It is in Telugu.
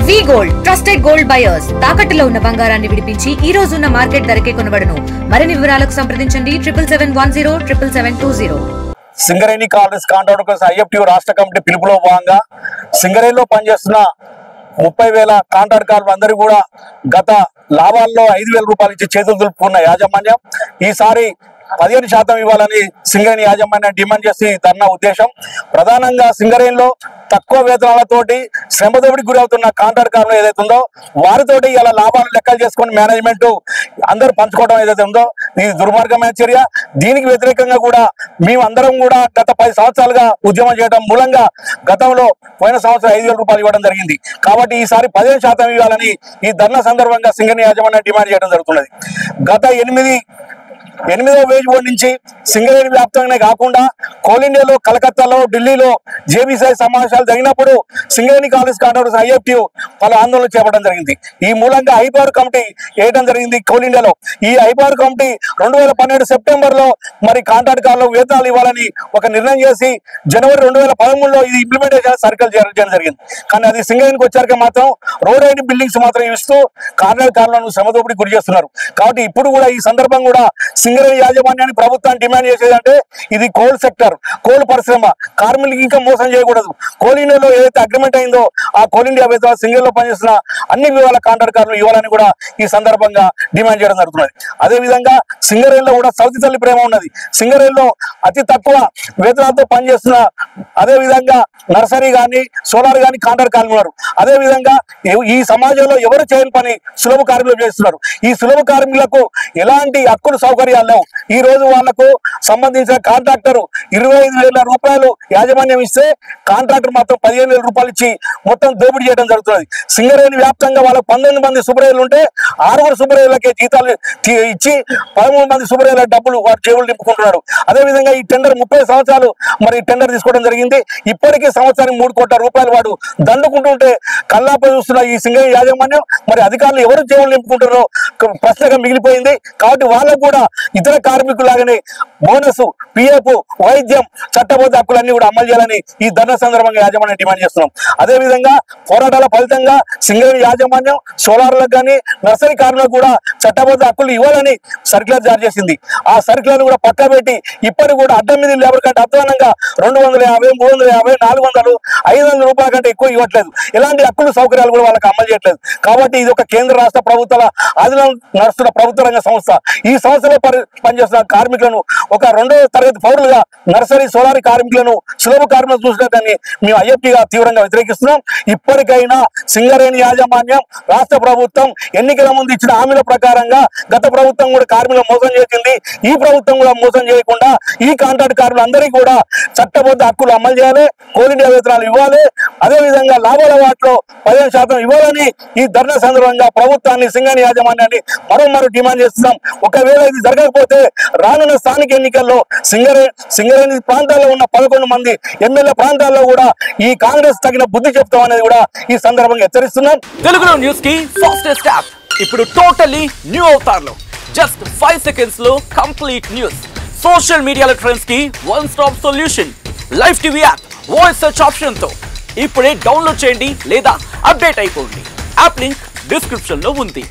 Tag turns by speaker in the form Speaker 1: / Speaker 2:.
Speaker 1: వి గోల్డ్ ట్రస్టెడ్ గోల్డ్ బయర్స్ తాకట్టులో ఉన్న బంగారాన్ని విడిపించి ఈ రోజు ఉన్న మార్కెట్ ధరకే కొనబడును. మరిన్ని వివరాలకు సంప్రదించండి 77107720.
Speaker 2: సింగరేణి కాంగ్రెస్ కాంట్రాక్టర్స్ ఐఎఫ్టీ రాష్ట్ర కమిటీ పిలుపులో భాగంగా సింగరేణిలో పనిచేస్తున్న 30,000 కాంట్రాక్టర్లు అందరూ కూడా గత లాభాల్లో 5,000 రూపాయలు ఇచ్చి చేతులు దులుపుకున్న యాజమాన్యం ఈసారి 15% ఇవ్వాలని సింగరేణి యాజమాన్యం డిమాండ్ చేసి ధర్నా ఉద్దేశం. ప్రధానంగా సింగరేణిలో తక్కువ వేతనాలతోటి శ్రమదోపిడికి గురవుతున్న కాంట్రాక్టర్లు ఏదైతే ఉందో వారితోటి ఇలా లాభాలు లెక్కలు చేసుకుని మేనేజ్మెంట్ అందరూ పంచుకోవడం ఏదైతే ఉందో ఇది దుర్మార్గమైన చర్య. దీనికి వ్యతిరేకంగా కూడా మేము అందరం కూడా గత 10 సంవత్సరాలుగా ఉద్యమం చేయడం మూలంగా గతంలో పోయిన సంవత్సరం 5,000 రూపాయలు ఇవ్వడం జరిగింది. కాబట్టి ఈసారి 15% ఇవ్వాలని ఈ ధర్నా సందర్భంగా సింగరేణి యాజమాన్యం డిమాండ్ చేయడం జరుగుతున్నది. గత 8వ వేజ్ బోర్డు నుంచి సింగరేణి వ్యాప్తంగానే కాకుండా కోల్ ఇండియాలో కలకత్తాలో ఢిల్లీలో జేబీసీ సమావేశాలు జరిగినప్పుడు సింగరేణి కాంగ్రెస్ కాంట్రాక్టర్స్ ఐఎఫ్టీ పలు ఆందోళనలు చేపట్టడం జరిగింది. ఈ మూలంగా హైపవర్ కమిటీ వేయడం జరిగింది కోల్ ఇండియాలో. ఈ హైపవర్ కమిటీ 2012 సెప్టెంబర్లో మరి కాంట్రాక్టర్లకు వేతనాలు ఇవ్వాలని ఒక నిర్ణయం చేసి జనవరి 2013లో ఇది ఇంప్లిమెంటేషన్ సర్కిల్ చేయడం జరిగింది. కానీ అది సింగరేణికి వచ్చాక మాత్రం రోడ్ ఐడి బిల్డింగ్స్ మాత్రం ఇస్తూ కాంట్రాక్టర్లను శ్రమదోపిడికి గురి చేస్తున్నారు. కాబట్టి ఇప్పుడు కూడా ఈ సందర్భం కూడా సింగరేణి యాజమాన్యాన్ని ప్రభుత్వాన్ని డిమాండ్ చేసేదంటే ఇది కోల్ సెక్టర్, కోల్ పరిశ్రమ, కార్మికులకి ఇంకా మోసం చేయకూడదు. కోల్ ఇండియాలో ఏదైతే అగ్రిమెంట్ అయిందో ఆ కోల్ ఇండియా వేతనాలు సింగరేణిలో పనిచేస్తున్న అన్ని విధాల కాంట్రాక్టర్లు ఇవ్వాలని కూడా ఈ సందర్భంగా డిమాండ్ చేయడం జరుగుతున్నది. అదేవిధంగా సింగరేణిలో కూడా సౌతి తల్లి ప్రేమ ఉన్నది. సింగరేణిలో అతి తక్కువ వేతనాలతో పనిచేస్తున్న అదేవిధంగా నర్సరీ కానీ సోలార్ కానీ కాంట్రాక్టర్లు ఉన్నారు. అదేవిధంగా ఈ సమాజంలో ఎవరు చేయని పని సులభ కార్మికులు చేస్తున్నారు. ఈ సులభ కార్మికులకు ఎలాంటి హక్కులు సౌకర్యాలు లేవు. ఈ రోజు వాళ్లకు సంబంధించిన కాంట్రాక్టర్ 25,000 రూపాయలు యాజమాన్యం ఇస్తే కాంట్రాక్టర్ మాత్రం 15,000 రూపాయలు ఇచ్చి మొత్తం దోపిడీ చేయడం జరుగుతుంది. సింగరేణి వ్యాప్తంగా వాళ్ళకు 19 మంది సూపర్వైజర్లు ఉంటే 6 సూపర్వైజర్లకే జీతాలు ఇచ్చి 13 మంది సూపర్వైజర్ల డబ్బులు వారి జేబులు నింపుకుంటున్నాడు. అదేవిధంగా ఈ టెండర్ 30 సంవత్సరాలు మరి టెండర్ తీసుకోవడం జరిగింది. ఇప్పటికీ సంవత్సరానికి 3 కోట్ల రూపాయలు వాడు దండుకుంటుంటే కల్లాపై చూస్తున్న ఈ సింగరేణి యాజమాన్యం మరి అధికారులు ఎవరు జేబులు నింపుకుంటారో ప్రశ్నగా మిగిలిపోయింది. కాబట్టి వాళ్ళకు కూడా ఇతర కార్మికులాగానే బోనస్, పిఎఫ్, వైద్యం, చట్టబద్ధ హక్కులన్నీ కూడా అమలు చేయాలని ఈ ధర్నా సందర్భంగా యాజమాన్యం డిమాండ్ చేస్తున్నాం. అదేవిధంగా పోరాటాల ఫలితంగా సింగరేణి యాజమాన్యం సోలార్లకు కానీ నర్సరీ కార్మికులకు కూడా చట్టబద్ధ హక్కులు ఇవ్వాలని సర్క్యులర్ జారీ చేసింది. ఆ సర్క్యులర్ కూడా పక్కబెట్టి ఇప్పటికి కూడా అడ్డం మీద లేబర్ కంటే అధ్వానంగా 250, 350, 400, 500 రూపాయల కంటే ఎక్కువ ఇవ్వట్లేదు. ఎలాంటి హక్కులు సౌకర్యాలు కూడా వాళ్ళకి అమలు చేయట్లేదు. కాబట్టి ఇది ఒక కేంద్ర రాష్ట్ర ప్రభుత్వాల ఆధీనం నడుస్తున్న ప్రభుత్వ రంగ సంస్థ. ఈ సంస్థలో పనిచేస్తున్న కార్మికులను ఒక 2వ తరగతి పౌరులుగా నర్సరీ సోలార్ కార్మికులను సులభ కార్మికులను చూసినట్లని మేము ఐఎఫ్టీగా తీవ్రంగా వ్యతిరేకిస్తున్నాం. ఇప్పటికైనా సింగరేణి యాజమాన్యం రాష్ట్ర ప్రభుత్వం ఎన్నికల ముందు ఇచ్చిన హామీల ప్రకారంగా గత ప్రభుత్వం కూడా కార్మికులను మోసం చేసింది. ఈ ప్రభుత్వం కూడా మోసం చేయకుండా ఈ కాంట్రాక్ట్ కార్మికులందరికీ కూడా చట్టబద్ధ హక్కులు అమలు చేయాలి, కోల్ ఇండియా వేతనాలు ఇవ్వాలి, అదేవిధంగా లాభాల వాటిలో 15% ఇవ్వాలని ఈ ధర్నా సందర్భంగా ప్రభుత్వాన్ని సింగరేణి యాజమాన్యాన్ని మరో డిమాండ్ చేస్తున్నాం. ఒకవేళ ఇది జరగకపోతే రానున్న స్థానిక ఎన్నికల్లో సింగరేణి ప్రాంతాల్లో ఉన్న 11 మంది ఎమ్మెల్యే ప్రాంతాల్లో కూడా ఈ కాంగ్రెస్ తగిన బుద్ధి చెప్తాం అనేది కూడా ఈ సందర్భంగా హెచ్చరిస్తున్నాం.
Speaker 3: తెలుగులో న్యూస్ కి ఫాస్టెస్ట్ యాప్ ఇప్పుడు టోటల్లీ న్యూ అవతార్లో జస్ట్ 5 సెకండ్స్ లో complete news, social media trends కి one stop solution, live TV app, voice search option తో ఇప్పుడే డౌన్లోడ్ చేయండి లేదా అప్డేట్ అయిపోండి. యాప్ లింక్ డిస్క్రిప్షన్ లో ఉంది.